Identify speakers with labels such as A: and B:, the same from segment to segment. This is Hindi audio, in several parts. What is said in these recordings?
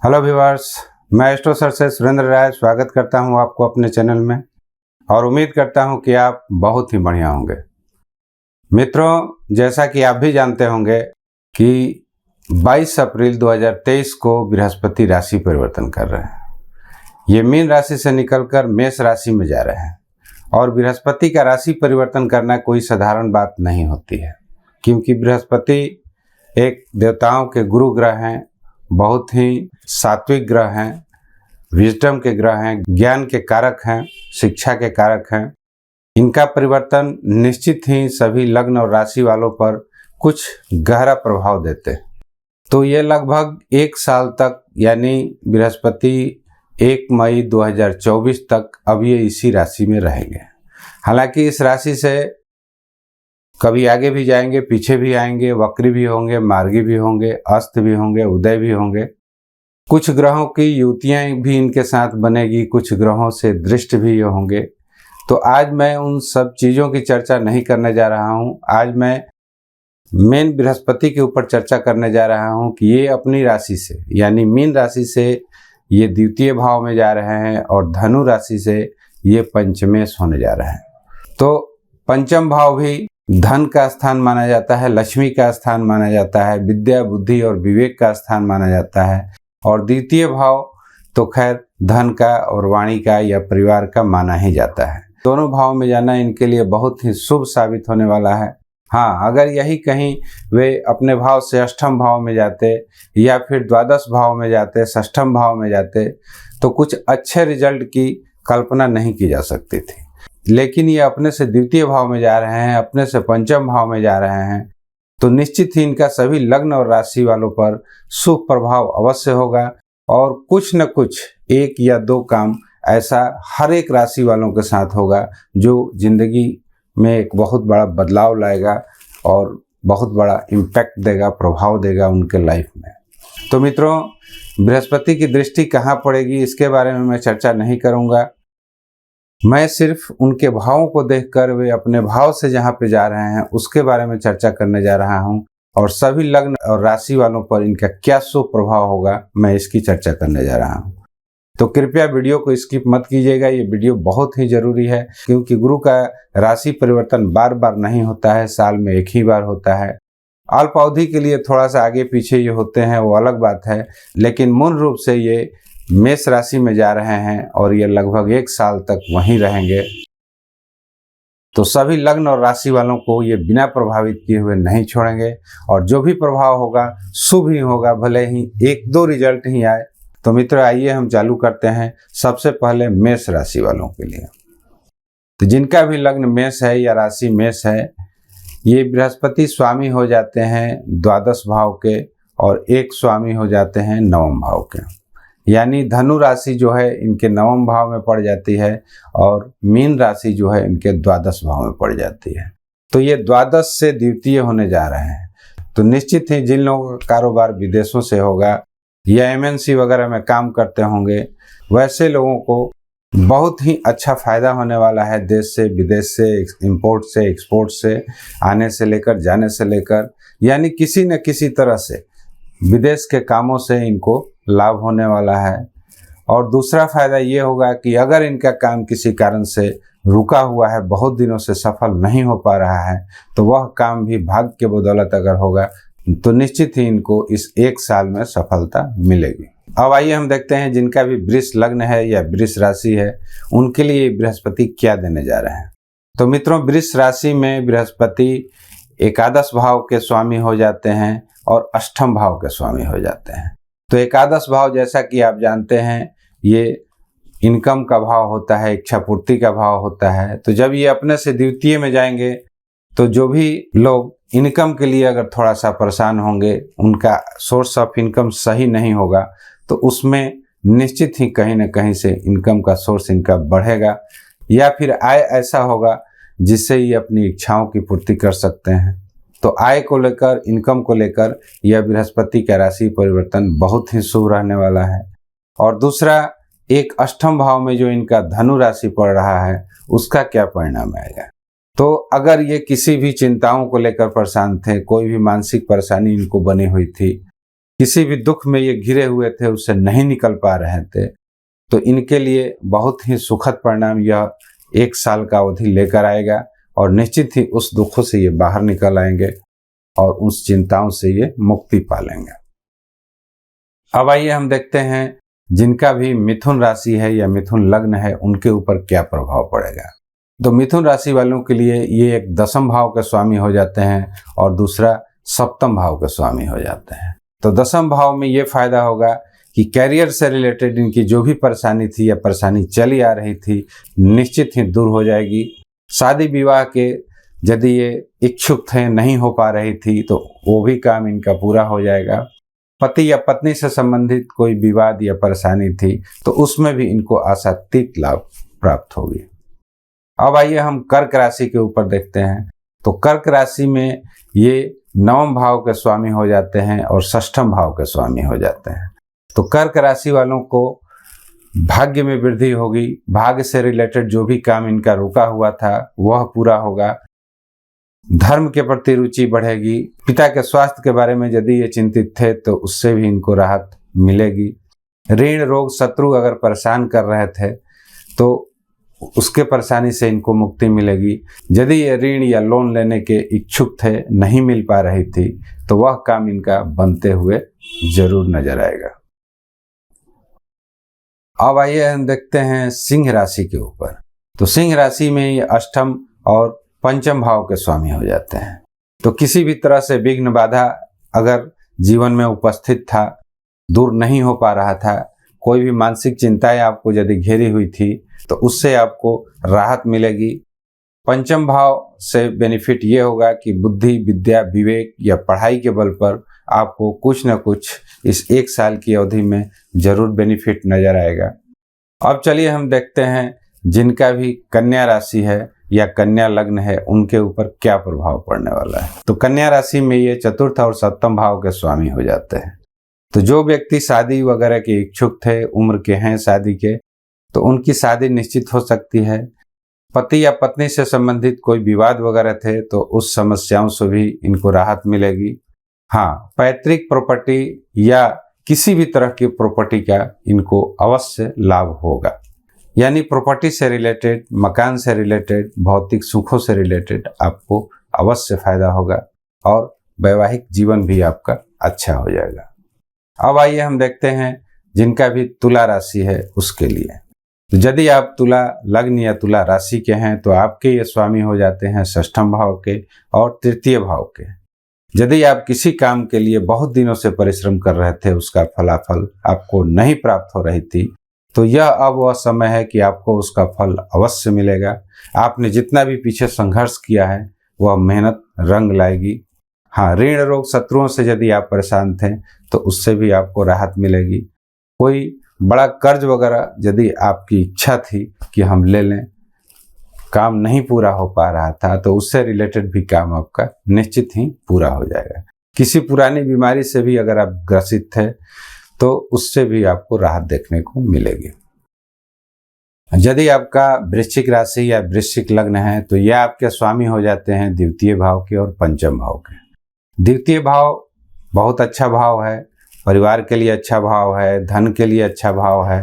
A: हेलो व्यूअर्स, मैं एस्ट्रो सर से सुरेंद्र राय स्वागत करता हूं आपको अपने चैनल में और उम्मीद करता हूं कि आप बहुत ही बढ़िया होंगे। मित्रों, जैसा कि आप भी जानते होंगे कि 22 अप्रैल 2023 को बृहस्पति राशि परिवर्तन कर रहे हैं। ये मीन राशि से निकलकर मेष राशि में जा रहे हैं और बृहस्पति का राशि परिवर्तन करना कोई साधारण बात नहीं होती है, क्योंकि बृहस्पति एक देवताओं के गुरु ग्रह हैं, बहुत ही सात्विक ग्रह हैं, विजडम के ग्रह हैं, ज्ञान के कारक हैं, शिक्षा के कारक हैं। इनका परिवर्तन निश्चित ही सभी लग्न और राशि वालों पर कुछ गहरा प्रभाव देते हैं। तो ये लगभग 1 साल तक, यानी बृहस्पति 1 मई 2024 तक अब ये इसी राशि में रहेंगे। हालांकि इस राशि से कभी आगे भी जाएंगे, पीछे भी आएंगे, वक्री भी होंगे, मार्गी भी होंगे, अस्त भी होंगे, उदय भी होंगे। कुछ ग्रहों की युतियां भी इनके साथ बनेगी, कुछ ग्रहों से दृष्ट भी ये होंगे। तो आज मैं उन सब चीज़ों की चर्चा नहीं करने जा रहा हूं। आज मैं मेन बृहस्पति के ऊपर चर्चा करने जा रहा हूं कि ये अपनी राशि से, यानी मीन राशि से ये द्वितीय भाव में जा रहे हैं और धनु राशि से ये पंचमेश होने जा रहे हैं। तो पंचम भाव भी धन का स्थान माना जाता है, लक्ष्मी का स्थान माना जाता है, विद्या, बुद्धि और विवेक का स्थान माना जाता है। और द्वितीय भाव तो खैर धन का और वाणी का या परिवार का माना ही जाता है। दोनों भाव में जाना इनके लिए बहुत ही शुभ साबित होने वाला है। हाँ, अगर यही कहीं वे अपने भाव से अष्टम भाव में जाते या फिर द्वादश भाव में जाते, षष्ठम भाव में जाते, तो कुछ अच्छे रिजल्ट की कल्पना नहीं की जा सकती थी। लेकिन ये अपने से द्वितीय भाव में जा रहे हैं, अपने से पंचम भाव में जा रहे हैं, तो निश्चित ही इनका सभी लग्न और राशि वालों पर शुभ प्रभाव अवश्य होगा। और कुछ न कुछ 1 या 2 काम ऐसा हर एक राशि वालों के साथ होगा जो जिंदगी में एक बहुत बड़ा बदलाव लाएगा और बहुत बड़ा इम्पैक्ट देगा, प्रभाव देगा उनके लाइफ में। तो मित्रों, बृहस्पति की दृष्टि कहाँ पड़ेगी इसके बारे में मैं चर्चा नहीं करूँगा। मैं सिर्फ उनके भावों को देखकर वे अपने भाव से जहाँ पे जा रहे हैं उसके बारे में चर्चा करने जा रहा हूँ, और सभी लग्न और राशि वालों पर इनका क्या शुभ प्रभाव होगा मैं इसकी चर्चा करने जा रहा हूँ। तो कृपया वीडियो को स्किप मत कीजिएगा, ये वीडियो बहुत ही जरूरी है, क्योंकि गुरु का राशि परिवर्तन बार बार नहीं होता है, साल में एक ही बार होता है। अल्प अवधि के लिए थोड़ा सा आगे पीछे ये होते हैं, वो अलग बात है, लेकिन मूल रूप से ये मेष राशि में जा रहे हैं और ये लगभग 1 साल तक वहीं रहेंगे। तो सभी लग्न और राशि वालों को ये बिना प्रभावित किए हुए नहीं छोड़ेंगे, और जो भी प्रभाव होगा शुभ ही होगा, भले ही 1-2 रिजल्ट ही आए। तो मित्रों, आइए हम चालू करते हैं सबसे पहले मेष राशि वालों के लिए। तो जिनका भी लग्न मेष है या राशि मेष है, ये बृहस्पति स्वामी हो जाते हैं द्वादश भाव के और एक स्वामी हो जाते हैं नवम भाव के, यानी धनु राशि जो है इनके नवम भाव में पड़ जाती है और मीन राशि जो है इनके द्वादश भाव में पड़ जाती है। तो ये द्वादश से द्वितीय होने जा रहे हैं। तो निश्चित ही जिन लोगों का कारोबार विदेशों से होगा या एमएनसी वगैरह में काम करते होंगे, वैसे लोगों को बहुत ही अच्छा फायदा होने वाला है। देश से, विदेश से, इंपोर्ट से, एक्सपोर्ट से, आने से लेकर जाने से लेकर, यानी किसी न किसी तरह से विदेश के कामों से इनको लाभ होने वाला है। और दूसरा फायदा ये होगा कि अगर इनका काम किसी कारण से रुका हुआ है, बहुत दिनों से सफल नहीं हो पा रहा है, तो वह काम भी भाग्य के बदौलत अगर होगा तो निश्चित ही इनको इस 1 साल में सफलता मिलेगी। अब आइए हम देखते हैं जिनका भी वृष लग्न है या वृष राशि है, उनके लिए बृहस्पति क्या देने जा रहे हैं। तो मित्रों, वृष राशि में बृहस्पति एकादश भाव के स्वामी हो जाते हैं और अष्टम भाव के स्वामी हो जाते हैं। तो एकादश भाव, जैसा कि आप जानते हैं, ये इनकम का भाव होता है, इच्छा पूर्ति का भाव होता है। तो जब ये अपने से द्वितीय में जाएंगे तो जो भी लोग इनकम के लिए अगर थोड़ा सा परेशान होंगे, उनका सोर्स ऑफ इनकम सही नहीं होगा, तो उसमें निश्चित ही कहीं ना कहीं से इनकम का सोर्स इनका बढ़ेगा, या फिर आय ऐसा होगा जिससे ये अपनी इच्छाओं की पूर्ति कर सकते हैं। तो आय को लेकर, इनकम को लेकर यह बृहस्पति का राशि परिवर्तन बहुत ही शुभ रहने वाला है। और दूसरा, एक अष्टम भाव में जो इनका धनु राशि पड़ रहा है, उसका क्या परिणाम आएगा। तो अगर ये किसी भी चिंताओं को लेकर परेशान थे, कोई भी मानसिक परेशानी इनको बनी हुई थी, किसी भी दुख में ये घिरे हुए थे, उससे नहीं निकल पा रहे थे, तो इनके लिए बहुत ही सुखद परिणाम यह 1 साल का अवधि लेकर आएगा और निश्चित ही उस दुखों से ये बाहर निकल आएंगे और उस चिंताओं से ये मुक्ति पा लेंगे। अब आइए हम देखते हैं जिनका भी मिथुन राशि है या मिथुन लग्न है उनके ऊपर क्या प्रभाव पड़ेगा। तो मिथुन राशि वालों के लिए ये एक 10वें भाव के स्वामी हो जाते हैं और दूसरा 7वें भाव के स्वामी हो जाते हैं। तो 10वें भाव में ये फायदा होगा कि कैरियर से रिलेटेड इनकी जो भी परेशानी थी या परेशानी चली आ रही थी, निश्चित ही दूर हो जाएगी। शादी विवाह के यदि ये इच्छुक थे, नहीं हो पा रही थी, तो वो भी काम इनका पूरा हो जाएगा। पति या पत्नी से संबंधित कोई विवाद या परेशानी थी तो उसमें भी इनको आशातीत लाभ प्राप्त होगी। अब आइए हम कर्क राशि के ऊपर देखते हैं। तो कर्क राशि में ये 9वें भाव के स्वामी हो जाते हैं और 6वें भाव के स्वामी हो जाते हैं। तो कर्क राशि वालों को भाग्य में वृद्धि होगी। भाग्य से रिलेटेड जो भी काम इनका रुका हुआ था वह पूरा होगा। धर्म के प्रति रुचि बढ़ेगी। पिता के स्वास्थ्य के बारे में यदि ये चिंतित थे तो उससे भी इनको राहत मिलेगी। ऋण रोग शत्रु अगर परेशान कर रहे थे तो उसके परेशानी से इनको मुक्ति मिलेगी। यदि ये ऋण या लोन लेने के इच्छुक थे, नहीं मिल पा रही थी, तो वह काम इनका बनते हुए जरूर नजर आएगा। अब आइए हम देखते हैं सिंह राशि के ऊपर। तो सिंह राशि में ये 8वें और 5वें भाव के स्वामी हो जाते हैं। तो किसी भी तरह से विघ्न बाधा अगर जीवन में उपस्थित था, दूर नहीं हो पा रहा था, कोई भी मानसिक चिंताएं आपको यदि घेरी हुई थी तो उससे आपको राहत मिलेगी। 5वें भाव से बेनिफिट ये होगा कि बुद्धि, विद्या, विवेक या पढ़ाई के बल पर आपको कुछ न कुछ इस 1 साल की अवधि में जरूर बेनिफिट नजर आएगा। अब चलिए हम देखते हैं जिनका भी कन्या राशि है या कन्या लग्न है उनके ऊपर क्या प्रभाव पड़ने वाला है। तो कन्या राशि में ये 4th और 7वें भाव के स्वामी हो जाते हैं। तो जो व्यक्ति शादी वगैरह के इच्छुक थे, उम्र के हैं शादी के, तो उनकी शादी निश्चित हो सकती है। पति या पत्नी से संबंधित कोई विवाद वगैरह थे तो उस समस्याओं से भी इनको राहत मिलेगी। हाँ, पैतृक प्रॉपर्टी या किसी भी तरह की प्रॉपर्टी का इनको अवश्य लाभ होगा। यानी प्रॉपर्टी से रिलेटेड, मकान से रिलेटेड, भौतिक सुखों से रिलेटेड आपको अवश्य फायदा होगा और वैवाहिक जीवन भी आपका अच्छा हो जाएगा। अब आइए हम देखते हैं जिनका भी तुला राशि है उसके लिए। तो यदि आप तुला लग्न या तुला राशि के हैं तो आपके ये स्वामी हो जाते हैं 6वें भाव के और 3य भाव के। यदि आप किसी काम के लिए बहुत दिनों से परिश्रम कर रहे थे, उसका फलाफल आपको नहीं प्राप्त हो रही थी, तो यह अब वह समय है कि आपको उसका फल अवश्य मिलेगा। आपने जितना भी पीछे संघर्ष किया है वह मेहनत रंग लाएगी। हाँ, ऋण रोग शत्रुओं से यदि आप परेशान थे तो उससे भी आपको राहत मिलेगी। कोई बड़ा कर्ज वगैरह यदि आपकी इच्छा थी कि हम ले लें, काम नहीं पूरा हो पा रहा था, तो उससे रिलेटेड भी काम आपका निश्चित ही पूरा हो जाएगा। किसी पुरानी बीमारी से भी अगर आप ग्रसित थे तो उससे भी आपको राहत देखने को मिलेगी। यदि आपका वृश्चिक राशि या वृश्चिक लग्न है तो यह आपके स्वामी हो जाते हैं 2य भाव के और 5वें भाव के। 2य भाव बहुत अच्छा भाव है, परिवार के लिए अच्छा भाव है, धन के लिए अच्छा भाव है।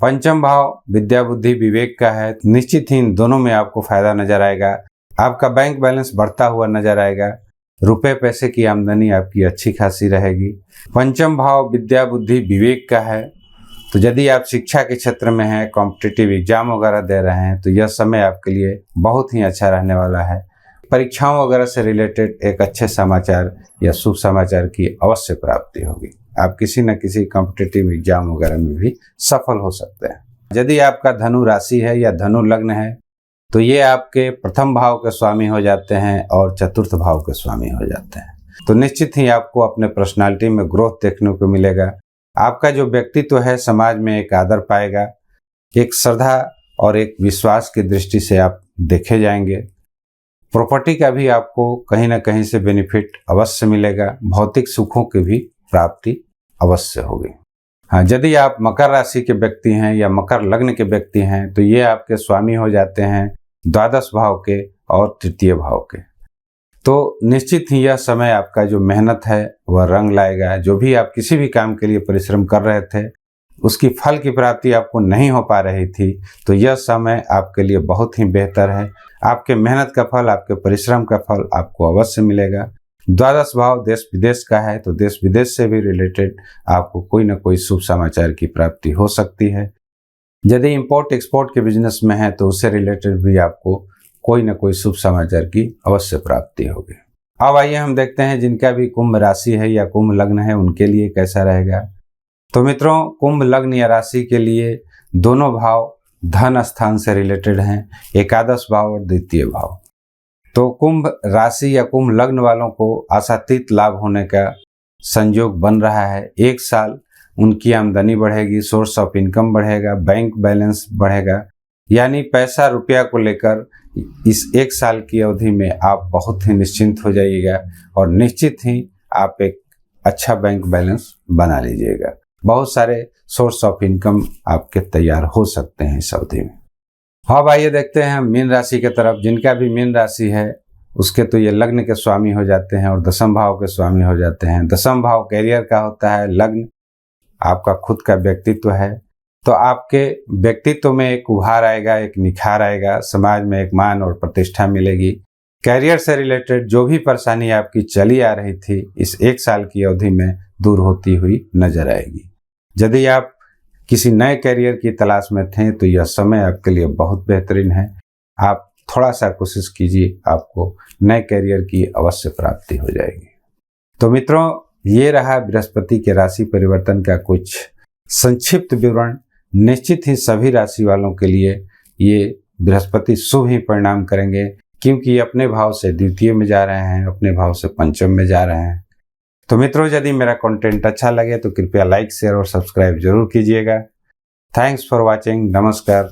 A: 5वें भाव विद्या, बुद्धि, विवेक का है। निश्चित ही इन दोनों में आपको फायदा नजर आएगा। आपका बैंक बैलेंस बढ़ता हुआ नजर आएगा। रुपए पैसे की आमदनी आपकी अच्छी खासी रहेगी। 5वें भाव विद्या, बुद्धि, विवेक का है। तो यदि आप शिक्षा के क्षेत्र में हैं, कॉम्पिटिटिव एग्जाम वगैरह दे रहे हैं, तो यह समय आपके लिए बहुत ही अच्छा रहने वाला है। परीक्षाओं वगैरह से रिलेटेड एक अच्छे समाचार या शुभ समाचार की अवश्य प्राप्ति होगी। आप किसी न किसी कॉम्पिटिटिव एग्जाम वगैरह में भी सफल हो सकते हैं। यदि आपका धनु राशि है या धनु लग्न है तो ये आपके 1st भाव के स्वामी हो जाते हैं और 4th भाव के स्वामी हो जाते हैं। तो निश्चित ही आपको अपने पर्सनालिटी में ग्रोथ देखने को मिलेगा। आपका जो व्यक्तित्व है समाज में एक आदर पाएगा, एक श्रद्धा और एक विश्वास की दृष्टि से आप देखे जाएंगे। प्रॉपर्टी का भी आपको कहीं ना कहीं से बेनिफिट अवश्य मिलेगा। भौतिक सुखों की भी प्राप्ति अवश्य होगी। हाँ, यदि आप मकर राशि के व्यक्ति हैं या मकर लग्न के व्यक्ति हैं तो ये आपके स्वामी हो जाते हैं 12 भाव के और 3य भाव के। तो निश्चित ही यह समय आपका जो मेहनत है वह रंग लाएगा। जो भी आप किसी भी काम के लिए परिश्रम कर रहे थे, उसकी फल की प्राप्ति आपको नहीं हो पा रही थी, तो यह समय आपके लिए बहुत ही बेहतर है। आपके मेहनत का फल, आपके परिश्रम का फल आपको अवश्य मिलेगा। द्वादश भाव देश विदेश का है, तो देश विदेश से भी रिलेटेड आपको कोई ना कोई शुभ समाचार की प्राप्ति हो सकती है। यदि इंपोर्ट एक्सपोर्ट के बिजनेस में है तो उससे रिलेटेड भी आपको कोई ना कोई शुभ समाचार की अवश्य प्राप्ति होगी। अब आइए हम देखते हैं जिनका भी कुंभ राशि है या कुंभ लग्न है उनके लिए कैसा रहेगा। तो मित्रों, कुंभ लग्न या राशि के लिए दोनों भाव धन स्थान से रिलेटेड हैं, एकादश भाव और द्वितीय भाव। तो कुंभ राशि या कुंभ लग्न वालों को आशातीत लाभ होने का संयोग बन रहा है। एक साल उनकी आमदनी बढ़ेगी, सोर्स ऑफ इनकम बढ़ेगा, बैंक बैलेंस बढ़ेगा, यानी पैसा रुपया को लेकर इस एक साल की अवधि में आप बहुत ही निश्चिंत हो जाइएगा और निश्चित ही आप एक अच्छा बैंक बैलेंस बना लीजिएगा। बहुत सारे सोर्स ऑफ इनकम आपके तैयार हो सकते हैं इस अवधि में। अब आइए देखते हैं मीन राशि के तरफ। जिनका भी मीन राशि है उसके तो ये लग्न के स्वामी हो जाते हैं और दशम भाव के स्वामी हो जाते हैं। दशम भाव कैरियर का होता है, लग्न आपका खुद का व्यक्तित्व है। तो आपके व्यक्तित्व में एक उभार आएगा, एक निखार आएगा, समाज में एक मान और प्रतिष्ठा मिलेगी। कैरियर से रिलेटेड जो भी परेशानी आपकी चली आ रही थी इस एक साल की अवधि में दूर होती हुई नजर आएगी। यदि आप किसी नए कैरियर की तलाश में थे तो यह समय आपके लिए बहुत बेहतरीन है। आप थोड़ा सा कोशिश कीजिए, आपको नए कैरियर की अवश्य प्राप्ति हो जाएगी। तो मित्रों, ये रहा बृहस्पति के राशि परिवर्तन का कुछ संक्षिप्त विवरण। निश्चित ही सभी राशि वालों के लिए ये बृहस्पति शुभ ही परिणाम करेंगे, क्योंकि अपने भाव से द्वितीय में जा रहे हैं, अपने भाव से पंचम में जा रहे हैं। तो मित्रों, यदि मेरा कंटेंट अच्छा लगे तो कृपया लाइक, शेयर और सब्सक्राइब जरूर कीजिएगा। Thanks for watching. नमस्कार।